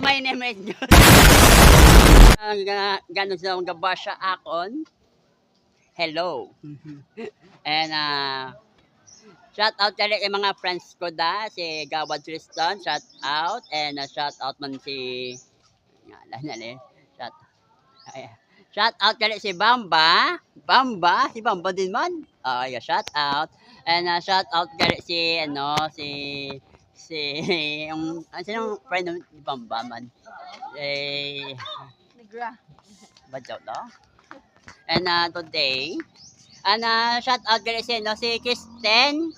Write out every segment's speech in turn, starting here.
my name is John. Ganon sa mga basya akon. Hello. And shout out kali yung mga friends ko da, si Gawad Tristan, shout out. And shout out man si, shout, shout out kali si Bamba. Si Bamba din man. Yeah, shout out. And shout out kali si, yung, sinong friend ni Bamba man? Negra. Badyaw to? And today, shout out kali si, si Kristen.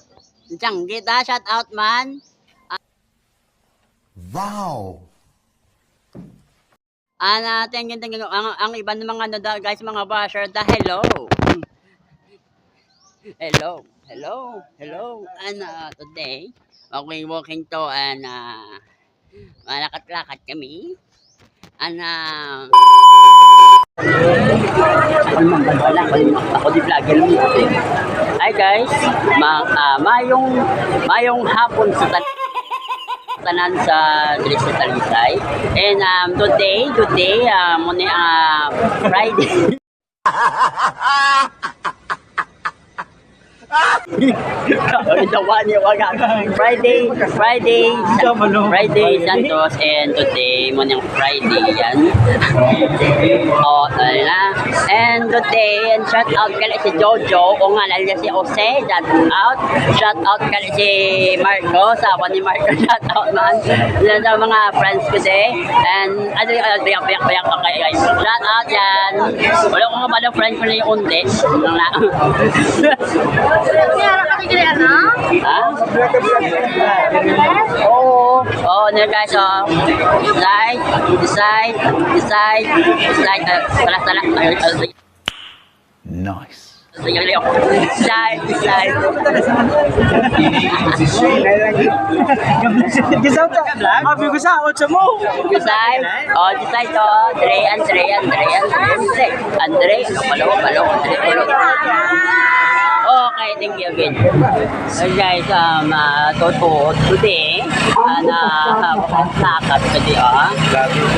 Diyan kita, shout out man. Wow! Thank you. Ang iba ng mga guys, mga basher, hello. Hello. And today, walking to and malakad-lakad kami. And ako di vlogger mo. Hi guys, mayong hapon sa tanan sa Talisay. And today muna Friday. Friday Santos, and today mo ng Friday yan. And today, and shout out kali si Jojo, o nga lang si Jose, shout out kali si Marco, sawa ni Marco, shout out man. Yan sa mga friends ko din. And biyak pa kayo. Shout out yan. Wala ko nga ba friend ko na yung undi. Niyara ka kagili, ano? Ha? Oo, guys, Decide. Nice. Decide. Gisaw ta. Abi ko sa otso mo. Decide to. Andre, palo. Okay, thank you again. So guys, today, nakakap today,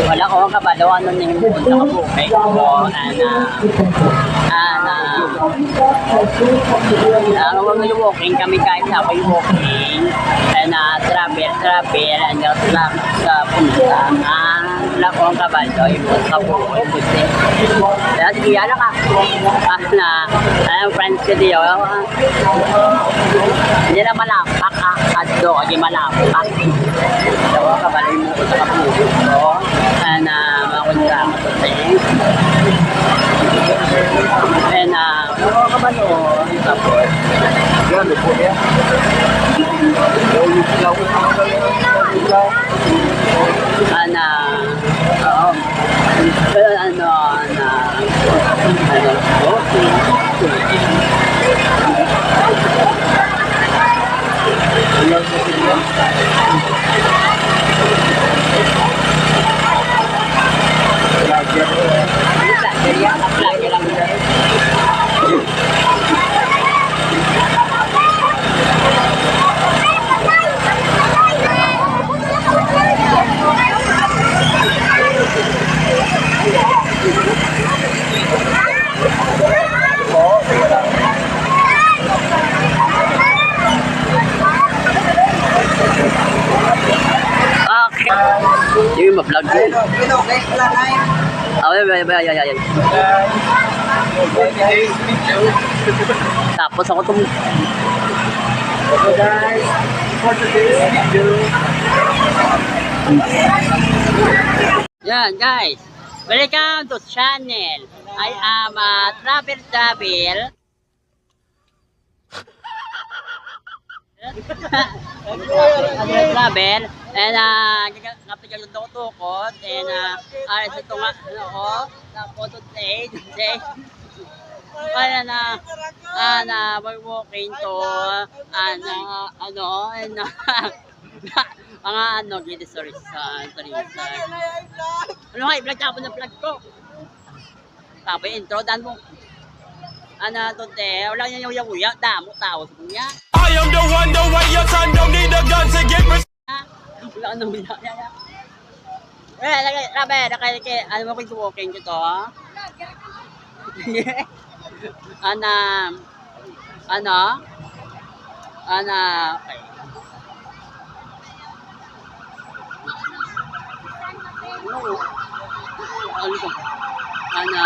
wala ko ang kabalo, ano na yung punta ka bukay ko, walking kami kahit sa ako yung walking, travel, and sa punta, wala ko ang kabalo, yung punta ka bukay, kaya sige, alam ka, friends ko diyo, hindi na malapak addo kasi malapak dawa ka bali mo ko sa kapuso ko makunta ako sa tayo and ka ba no tapos gano'n po yan yung ma-vlog ko. Ay. Tapos ako Guys, for today's video. Yan guys, welcome to channel. I am Travel. Travel and kapag tukot and alas ito nga tapos today we're walking to mga gili sorry ano nga i-vlog tapos na vlog ko tapos intro dan mo today wala niya yung uya damo tao sa kunya I am the one, the way your son don't need a gun to get respect. wala nang binaya Ano mo kung walking ko to, ha? Ana, ano? Ana, okay. Ano ko? Ana,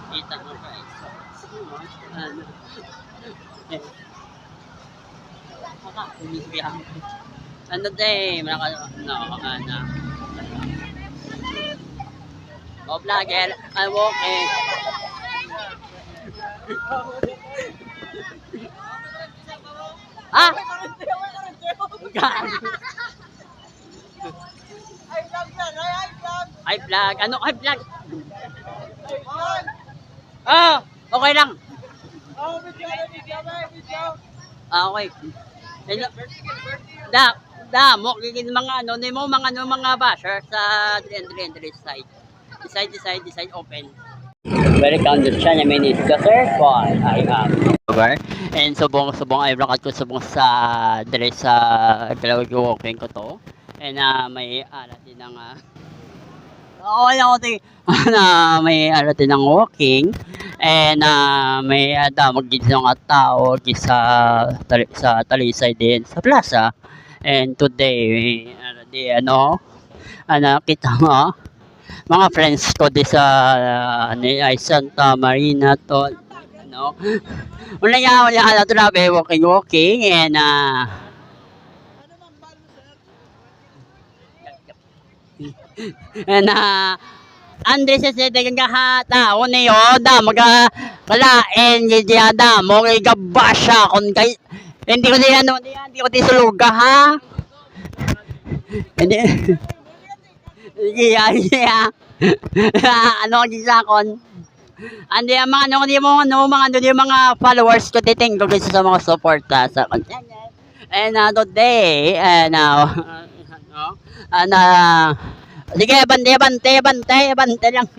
kita mo guys. Ano? Ano day, ano? Oh, vlogger, I'm walking. Ah! Ay vlog. Ano ay vlog? Ah, okay lang. Ah, okay. Hello. Mo gigin mga ano, ni mo mga basher sa entry side. Decide open. Welcome to China Mini Scooter Pod. I have over. And subong ay vlog ko subong sa dire sa galawag walking ko to. And may din ng may din ng walking. And may magiging mga tao sa Talisay din sa plaza. And today kita mo mga friends ko di sa ay Santa Marina to wala to na walking and Andres sa dagang tao niyo maga kalain di mo gabasya kon kay hindi ko di suluga ha. Hindi. Yeah. Ano gisakon? Andi ang mga followers ko titing ko sa mga suporta sa content. And today sige bante lang.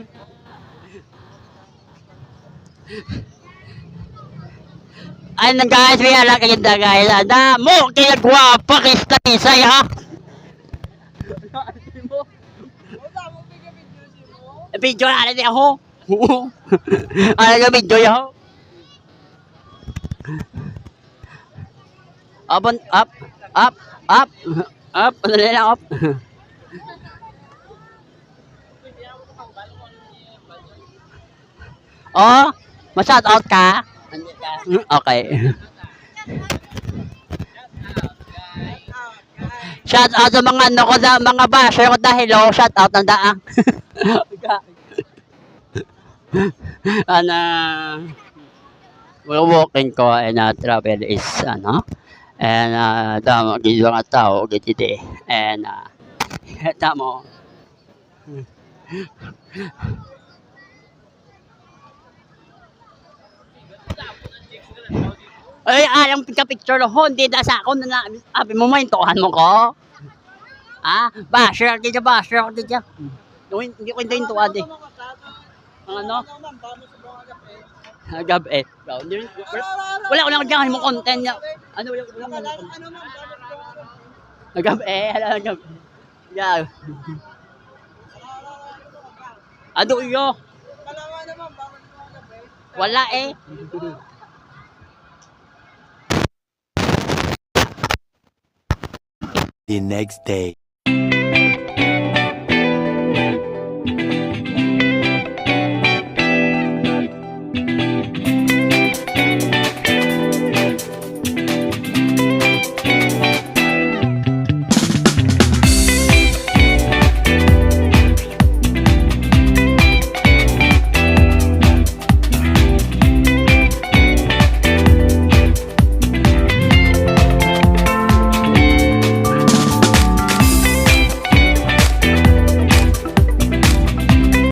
Ay guys, we are like guys. Mo kaya gwapa kista tisay ha. Video na natin ako. Ano ka video yun? Up. Ano na lang up? Oh, ma-shout out ka? Okay. Shout out sa mga ano ko sa mga basher ko dahil shout out ng daang. Walking ko and travel is and damo gid mga tao gid and damo ay ayang picture lo hindi da sa ako na abi mo man tuhan mo ko basher gid hindi ko hindi tuwa di ano gabi wala ko lang diyan mo content niya wala gabi yeah ado yo wala The next day.